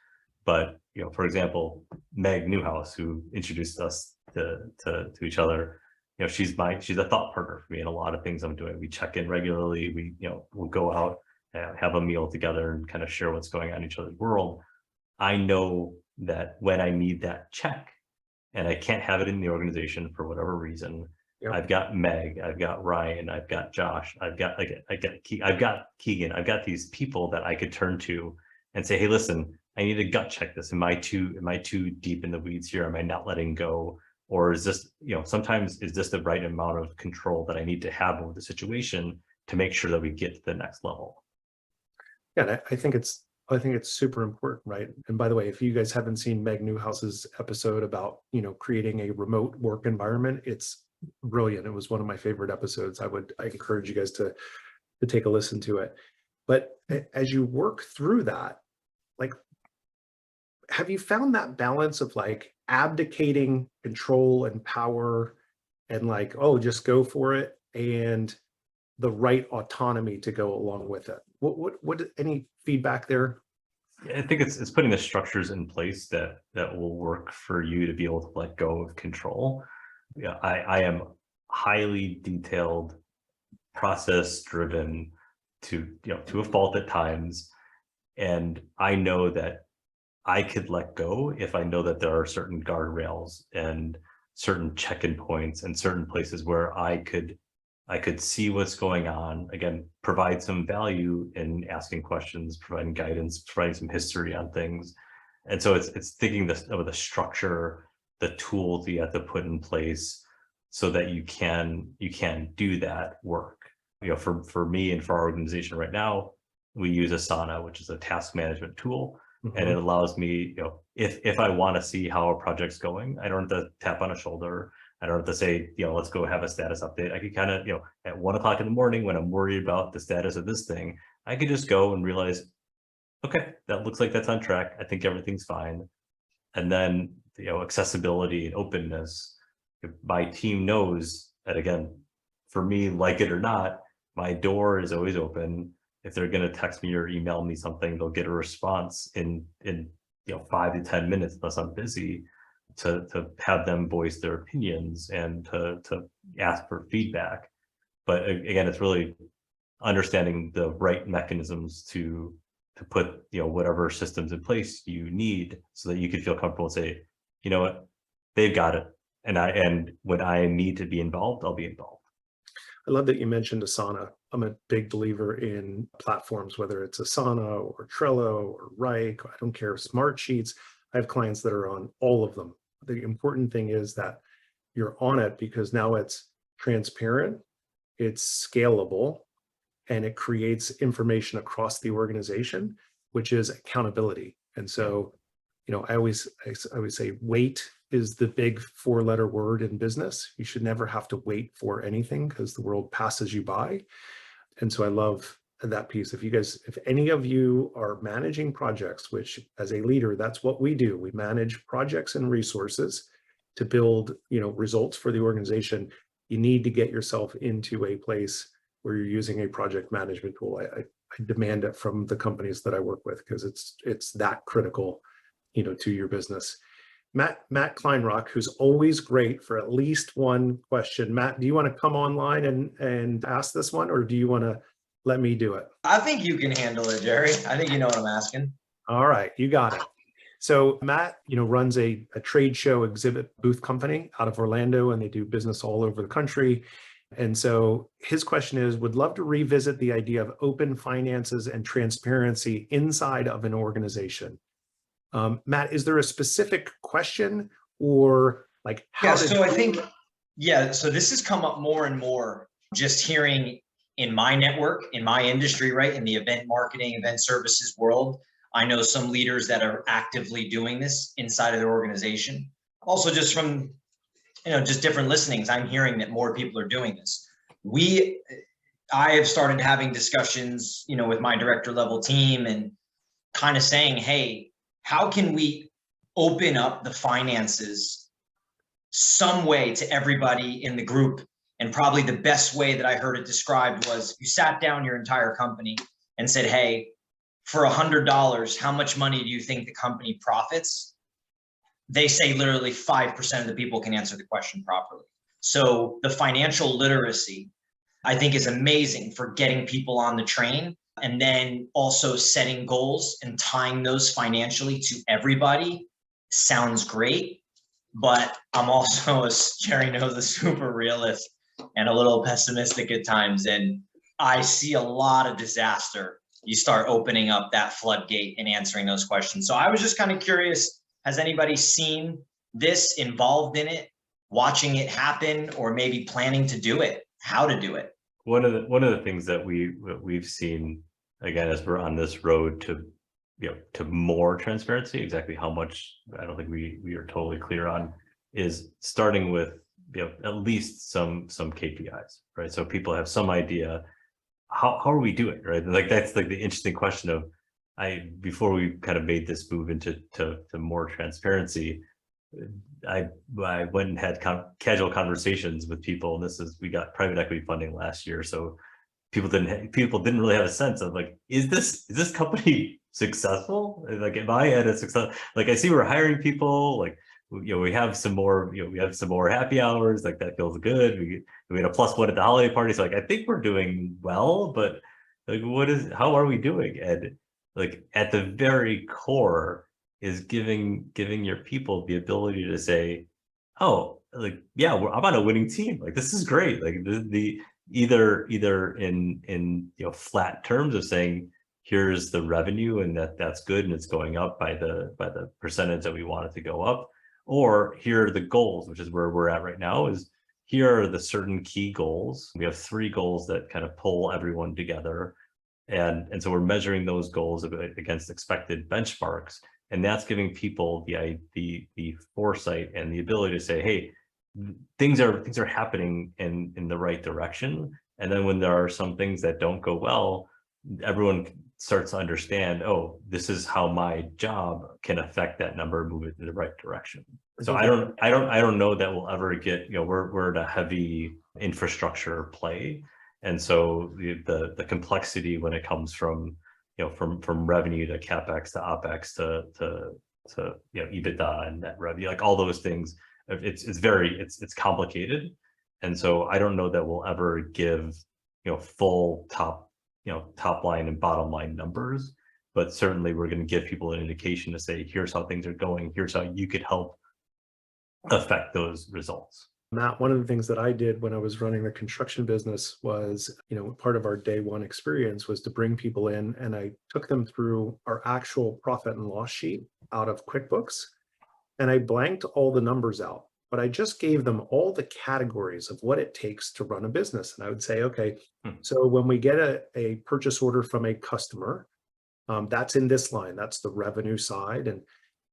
But for example, Meg Newhouse, who introduced us to each other, she's a thought partner for me in a lot of things I'm doing. We check in regularly. We'll go out and have a meal together and kind of share what's going on in each other's world. I know that when I need that check and I can't have it in the organization for whatever reason, Yep. I've got Meg, I've got Ryan, I've got Josh, I've got Keegan, I've got these people that I could turn to and say, hey, listen, I need to gut check this. Am I too deep in the weeds here? Am I not letting go? Or is this, sometimes is this the right amount of control that I need to have over the situation to make sure that we get to the next level? Yeah, and I think it's super important, right? And by the way, if you guys haven't seen Meg Newhouse's episode about creating a remote work environment, it's brilliant. It was one of my favorite episodes. I encourage you guys to take a listen to it. But as you work through that, like, have you found that balance of like abdicating control and power and like, oh, just go for it, and the right autonomy to go along with it? What any feedback there? I think it's putting the structures in place that will work for you to be able to let go of control. Yeah, I am highly detailed, process driven to a fault at times, and I know that I could let go if I know that there are certain guardrails and certain check-in points and certain places where I could see what's going on. Again, provide some value in asking questions, providing guidance, providing some history on things. And so it's thinking of the structure, the tools you have to put in place so that you can do that work. For me and for our organization right now, we use Asana, which is a task management tool. And it Mhm. allows me, if I want to see how a project's going, I don't have to tap on a shoulder. I don't have to say, let's go have a status update. I could kind of, at 1 o'clock in the morning when I'm worried about the status of this thing, I could just go and realize, okay, that looks like that's on track. I think everything's fine. And then, accessibility and openness. If my team knows that, again, for me, like it or not, my door is always open. If they're going to text me or email me something, they'll get a response in 5 to 10 minutes unless I'm busy, to have them voice their opinions and to ask for feedback. But again, it's really understanding the right mechanisms to put whatever systems in place you need so that you can feel comfortable and say, you know what, they've got it. And when I need to be involved, I'll be involved. I love that you mentioned Asana. I'm a big believer in platforms, whether it's Asana or Trello or Rike, I don't care, Smart Sheets. I have clients that are on all of them. The important thing is that you're on it because now it's transparent, it's scalable, and it creates information across the organization, which is accountability. And so, I always say wait is the big 4-letter word in business. You should never have to wait for anything because the world passes you by. And so I love that piece. If any of you are managing projects, which as a leader, that's what we do. We manage projects and resources to build, results for the organization. You need to get yourself into a place where you're using a project management tool. I demand it from the companies that I work with because it's that critical, to your business. Matt Kleinrock, who's always great for at least one question. Matt, do you want to come online and ask this one, or do you want to let me do it? I think you can handle it, Jerry. I think you know what I'm asking. All right, you got it. So Matt, runs a trade show exhibit booth company out of Orlando, and they do business all over the country. And so his question is, would love to revisit the idea of open finances and transparency inside of an organization. Matt, is there a specific question or like how? So this has come up more and more, just hearing in my network, in my industry, right? In the event marketing, event services world. I know some leaders that are actively doing this inside of their organization. Also just from, just different listenings, I'm hearing that more people are doing this. I have started having discussions, with my director level team and kind of saying, hey, how can we open up the finances some way to everybody in the group? And probably the best way that I heard it described was you sat down your entire company and said, hey, for $100, how much money do you think the company profits? They say literally 5% of the people can answer the question properly. So the financial literacy, I think, is amazing for getting people on the train, and then also setting goals and tying those financially to everybody sounds great. But I'm also, as Jerry knows, a super realist and a little pessimistic at times. And I see a lot of disaster. You start opening up that floodgate and answering those questions. So I was just kind of curious, has anybody seen this, involved in it, watching it happen, or maybe planning to do it, how to do it? One of the things that we've seen, again, as we're on this road to more transparency, exactly how much, I don't think we are totally clear on, is starting with at least some KPIs, right? So people have some idea, how are we doing, right? Like that's like the interesting question of, before we kind of made this move into more transparency, I went and had casual conversations with people, and we got private equity funding last year, so people didn't really have a sense of like, is this company successful? Like, am I at a success? Like, I see we're hiring people, like, we have some more, we have some more happy hours, like that feels good. We had a +1 at the holiday party, so like I think we're doing well, but like, how are we doing? And like at the very core is giving your people the ability to say, oh, like, yeah, I'm on a winning team. Like, this is great. Like the either in flat terms of saying, here's the revenue and that's good and it's going up by the percentage that we want it to go up, or here are the goals, which is where we're at right now, is here are the certain key goals. We have 3 goals that kind of pull everyone together. And so we're measuring those goals against expected benchmarks. And that's giving people the foresight and the ability to say, hey, things are happening in the right direction. And then when there are some things that don't go well, everyone starts to understand, oh, this is how my job can affect that number, move it in the right direction. So I don't know that we'll ever get, we're in a heavy infrastructure play. And so the complexity when it comes from, from revenue to CapEx to OpEx to EBITDA and net revenue, like all those things, it's complicated. And so I don't know that we'll ever give, full top line and bottom line numbers, but certainly we're going to give people an indication to say, here's how things are going. Here's how you could help affect those results. Matt, one of the things that I did when I was running the construction business was, part of our day one experience was to bring people in, and I took them through our actual profit and loss sheet out of QuickBooks, and I blanked all the numbers out, but I just gave them all the categories of what it takes to run a business. And I would say, okay, so when we get a purchase order from a customer, that's in this line, that's the revenue side, and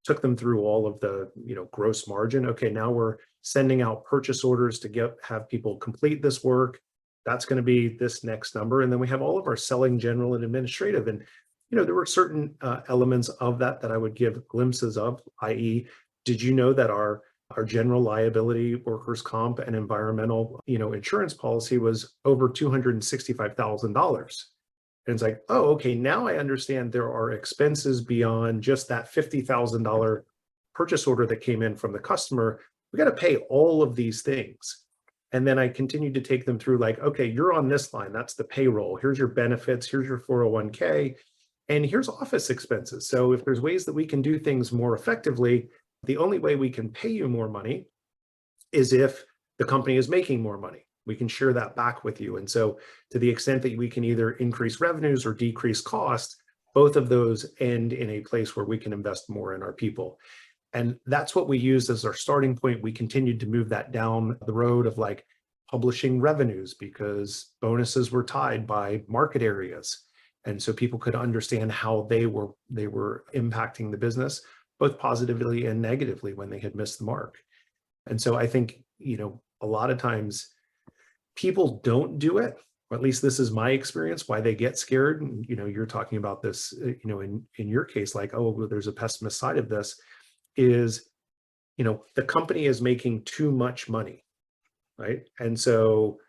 took them through all of the, gross margin. Okay, now we're sending out purchase orders to have people complete this work. That's going to be this next number. And then we have all of our selling, general, and administrative. And, there were certain elements of that I would give glimpses of, i.e., did you know that our general liability, workers' comp, and environmental, insurance policy was over $265,000? And it's like, oh, okay, now I understand there are expenses beyond just that $50,000 purchase order that came in from the customer. We got to pay all of these things. And then I continued to take them through like, okay, you're on this line. That's the payroll. Here's your benefits. Here's your 401k. And here's office expenses. So if there's ways that we can do things more effectively, the only way we can pay you more money is if the company is making more money. We can share that back with you. And so to the extent that we can either increase revenues or decrease cost, both of those end in a place where we can invest more in our people. And that's what we used as our starting point. We continued to move that down the road of like publishing revenues, because bonuses were tied by market areas. And so people could understand how they were impacting the business, both positively and negatively when they had missed the mark. And so I think, a lot of times people don't do it, or at least this is my experience, why they get scared. And, you're talking about this, in your case, like, oh, well, there's a pessimist side of this is, the company is making too much money, right? And so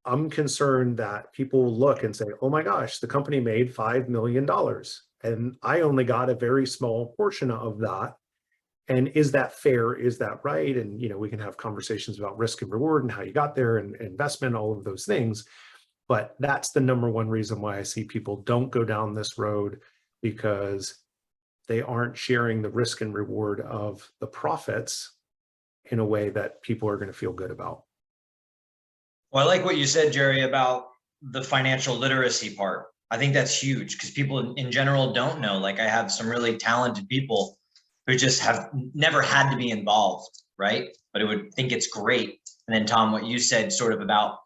I'm concerned that people look and say, oh my gosh, the company made $5 million and I only got a very small portion of that. And is that fair? Is that right? And, we can have conversations about risk and reward and how you got there and investment, all of those things. But that's the number one reason why I see people don't go down this road, because they aren't sharing the risk and reward of the profits in a way that people are going to feel good about. Well, I like what you said, Jerry, about the financial literacy part. I think that's huge because people in general don't know. Like I have some really talented people who just have never had to be involved, right? But it would think it's great. And then Tom, what you said sort of about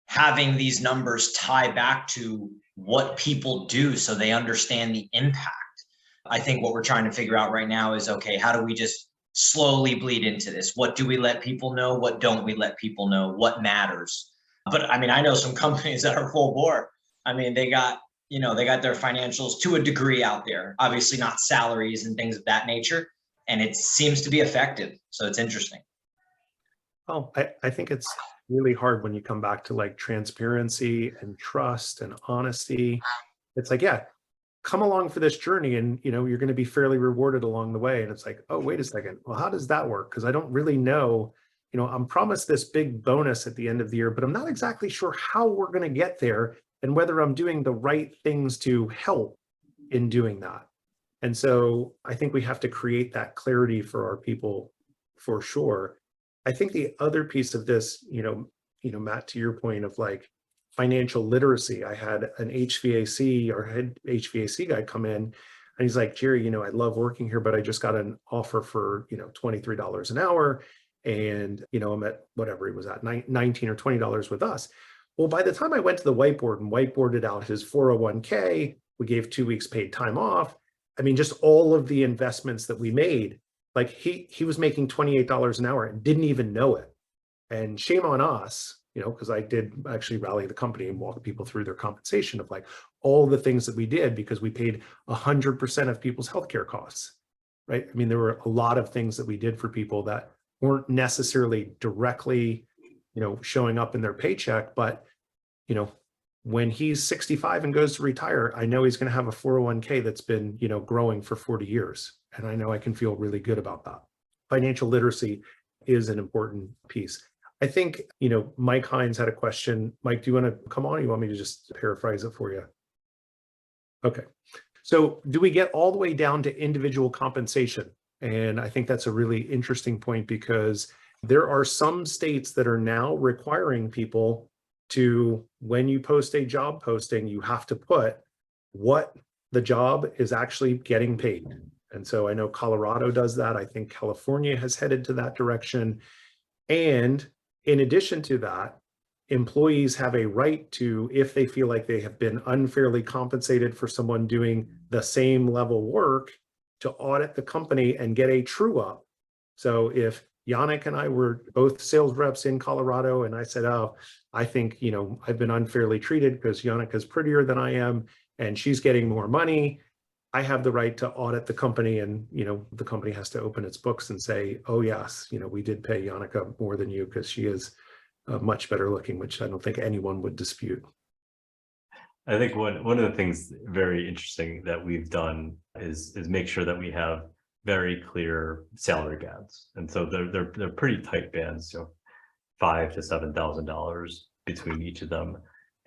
having these numbers tie back to what people do so they understand the impact. I think what we're trying to figure out right now is, okay, how do we just slowly bleed into this? What do we let people know? What don't we let people know? What matters? But I mean, I know some companies that are full bore. I mean, they got their financials to a degree out there, obviously not salaries and things of that nature. And it seems to be effective. So it's interesting. Well, I think it's really hard when you come back to like transparency and trust and honesty. It's like, yeah, come along for this journey and, you're going to be fairly rewarded along the way. And it's like, oh, wait a second. Well, how does that work? Because I don't really know, I'm promised this big bonus at the end of the year, but I'm not exactly sure how we're going to get there and whether I'm doing the right things to help in doing that. And so I think we have to create that clarity for our people for sure. I think the other piece of this, Matt, to your point of like financial literacy, I had an HVAC or head HVAC guy come in and he's like, Jerry, I love working here, but I just got an offer for, $23 an hour. And, I'm at whatever he was at, $19 or $20 with us. Well, by the time I went to the whiteboard and whiteboarded out his 401k, we gave 2 weeks paid time off. I mean, just all of the investments that we made, like he was making $28 an hour and didn't even know it. And shame on us, because I did actually rally the company and walk people through their compensation of like, all the things that we did because we paid 100% of people's healthcare costs, right? I mean, there were a lot of things that we did for people that weren't necessarily directly, showing up in their paycheck, but, when he's 65 and goes to retire, I know he's going to have a 401k that's been, growing for 40 years. And I know I can feel really good about that. Financial literacy is an important piece. I think, Mike Hines had a question. Mike, do you want to come on? Or you want me to just paraphrase it for you? Okay. So do we get all the way down to individual compensation? And I think that's a really interesting point because there are some states that are now requiring people to, when you post a job posting, you have to put what the job is actually getting paid. And so I know Colorado does that. I think California has headed to that direction. And in addition to that, employees have a right to, if they feel like they have been unfairly compensated for someone doing the same level work, to audit the company and get a true up. So if Yannick and I were both sales reps in Colorado and I said, oh, I think, I've been unfairly treated because Yannick is prettier than I am and she's getting more money, I have the right to audit the company, and the company has to open its books and say, oh yes, we did pay Yannicka more than you because she is much better looking, which I don't think anyone would dispute. I think one of the things very interesting that we've done is make sure that we have very clear salary bands, and so they're pretty tight bands, $5,000 to $7,000 between each of them,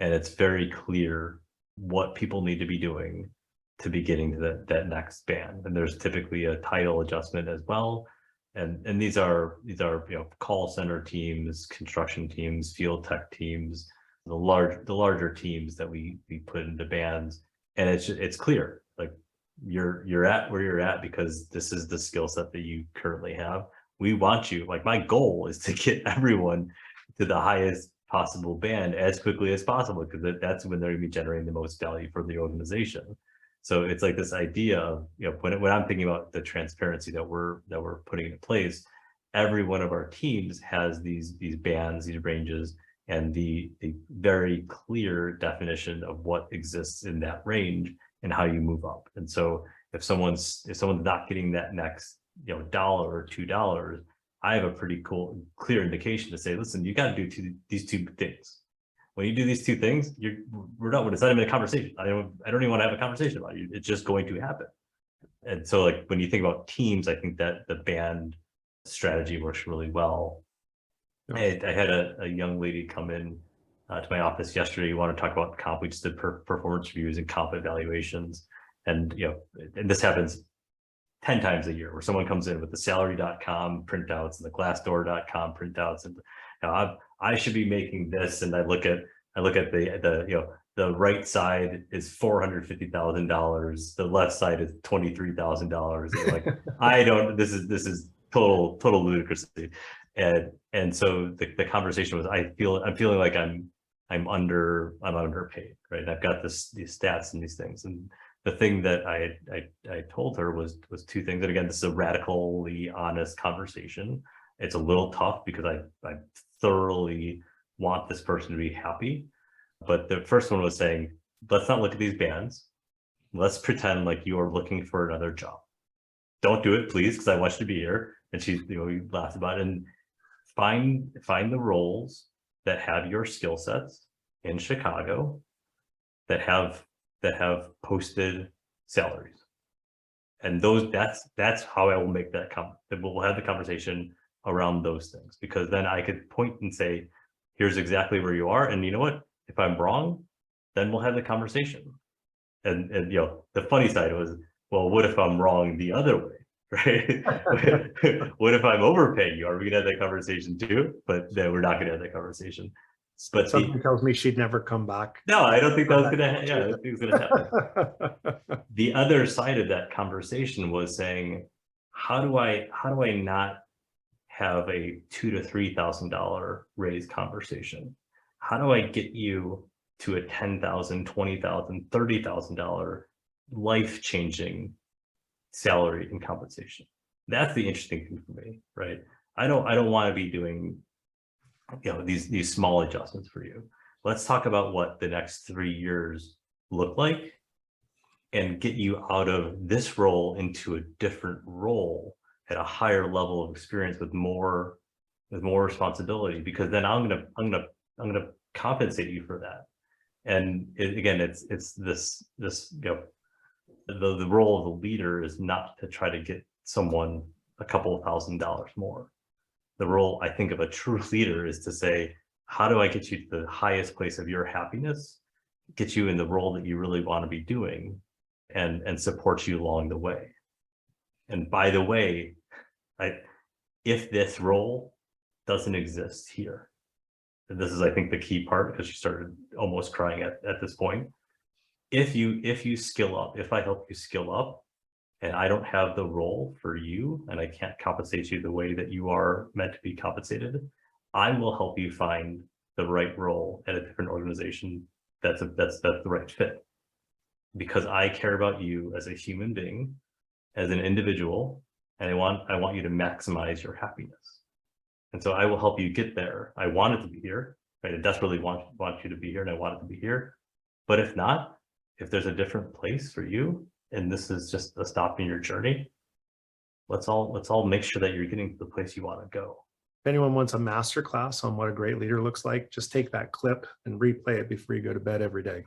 and it's very clear what people need to be doing to be getting to that next band. And there's typically a title adjustment as well. And these are call center teams, construction teams, field tech teams, the larger teams that we put into bands. And it's clear, like you're at where you're at because this is the skill set that you currently have. We want you, like my goal is to get everyone to the highest possible band as quickly as possible, because that's when they're going to be generating the most value for the organization. So it's like this idea of, when I'm thinking about the transparency that we're putting in place, every one of our teams has these bands, these ranges, and the very clear definition of what exists in that range and how you move up. And so if someone's not getting that next $1 or $2, I have a pretty clear indication to say, listen, you got to do these two things. When you do these two things, we're done. It's not even a conversation. I don't even want to have a conversation about you. It's just going to happen. And so, like, when you think about teams, I think that the band strategy works really well. I had a young lady come in to my office yesterday. You want to talk about comp? We just did performance reviews and comp evaluations, and and this happens 10 times a year, where someone comes in with the salary.com printouts and the glassdoor.com printouts, and I should be making this, and I look at the right side is $450,000, the left side is $23,000. Like, this is total ludicrousy. And so the conversation was, I'm feeling like I'm underpaid, right? And I've got these stats and these things. And the thing that I told her was two things. And again, this is a radically honest conversation. It's a little tough because I thoroughly want this person to be happy. But the first one was saying, let's not look at these bands. Let's pretend like you are looking for another job. Don't do it, please, because I want you to be here. And she, we laughed about it. And find the roles that have your skill sets in Chicago that have posted salaries. And that's how I will make that we'll have the conversation around those things, because then I could point and say, here's exactly where you are. And you know what? If I'm wrong, then we'll have the conversation. And the funny side was, well, what if I'm wrong the other way, right? What if I'm overpaying you? Are we gonna have that conversation too? But no, we're not gonna have that conversation. But something tells me she'd never come back. No, I don't think that was gonna. I don't think it was gonna happen. The other side of that conversation was saying, how do I not have a $2,000 to $3,000 raise conversation? How do I get you to a $10,000, $20,000, $30,000 life-changing salary and compensation? That's the interesting thing for me, right? I don't want to be doing these small adjustments for you. Let's talk about what the next 3 years look like and get you out of this role into a different role at a higher level of experience with more responsibility, because then I'm gonna compensate you for that. And again, it's this the role of the leader is not to try to get someone a couple of $1,000s more. The role, I think, of a true leader is to say, how do I get you to the highest place of your happiness, get you in the role that you really want to be doing, and support you along the way. And by the way, if this role doesn't exist here, and this is, I think, the key part, because you started almost crying at this point. If you skill up, if I help you skill up, and I don't have the role for you, and I can't compensate you the way that you are meant to be compensated, I will help you find the right role at a different organization that's the right fit. Because I care about you as a human being, as an individual, and I want you to maximize your happiness. And so I will help you get there. I want it to be here, right? I desperately want you to be here, and I want it to be here. But if not, if there's a different place for you, and this is just a stop in your journey, let's all make sure that you're getting to the place you want to go. If anyone wants a masterclass on what a great leader looks like, just take that clip and replay it before you go to bed every day.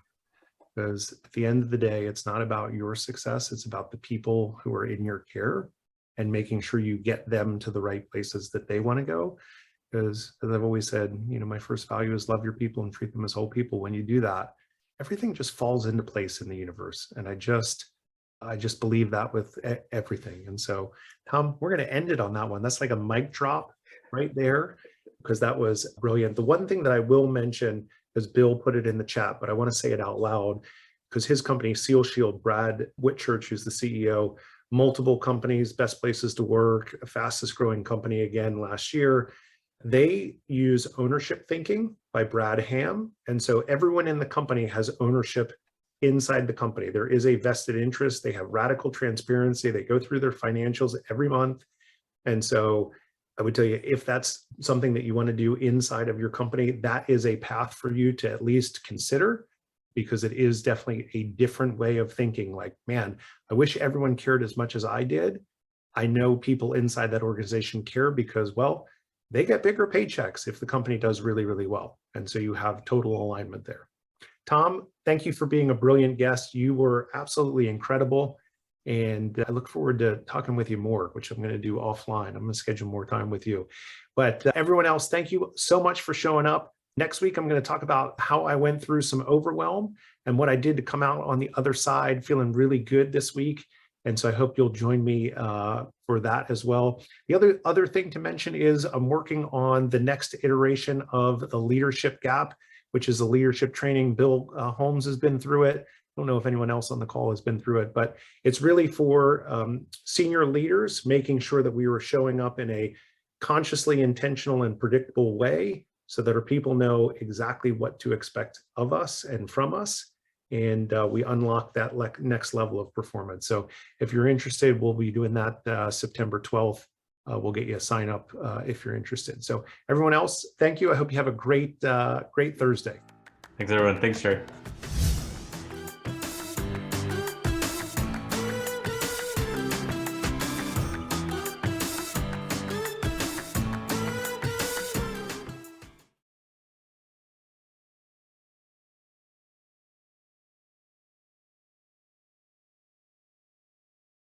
Because at the end of the day, it's not about your success. It's about the people who are in your care and making sure you get them to the right places that they want to go. Because as I've always said, my first value is love your people and treat them as whole people. When you do that, everything just falls into place in the universe. And I just believe that with everything. And so, Tom, we're going to end it on that one. That's like a mic drop right there, because that was brilliant. The one thing that I will mention, as Bill put it in the chat, but I want to say it out loud, because his company, Seal Shield, Brad Whitchurch, who's the CEO, multiple companies, best places to work, fastest growing company again last year. They use ownership thinking by Brad Ham. And so everyone in the company has ownership inside the company. There is a vested interest. They have radical transparency. They go through their financials every month. And so I would tell you, if that's something that you want to do inside of your company, that is a path for you to at least consider, because it is definitely a different way of thinking. Like, man, I wish everyone cared as much as I did. I know people inside that organization care because, well, they get bigger paychecks if the company does really, really well. And so you have total alignment there. Tom, thank you for being a brilliant guest. You were absolutely incredible. And I look forward to talking with you more, which I'm going to do offline. I'm going to schedule more time with you. But everyone else, thank you so much for showing up. Next week, I'm going to talk about how I went through some overwhelm and what I did to come out on the other side feeling really good this week. And so I hope you'll join me for that as well. The other thing to mention is I'm working on the next iteration of the leadership gap, which is a leadership training. Bill Holmes has been through it. I don't know if anyone else on the call has been through it, but it's really for senior leaders, making sure that we were showing up in a consciously intentional and predictable way so that our people know exactly what to expect of us and from us. And we unlock that next level of performance. So if you're interested, we'll be doing that September 12th. We'll get you a sign up if you're interested. So everyone else, thank you. I hope you have a great Thursday. Thanks, everyone. Thanks, Jerry.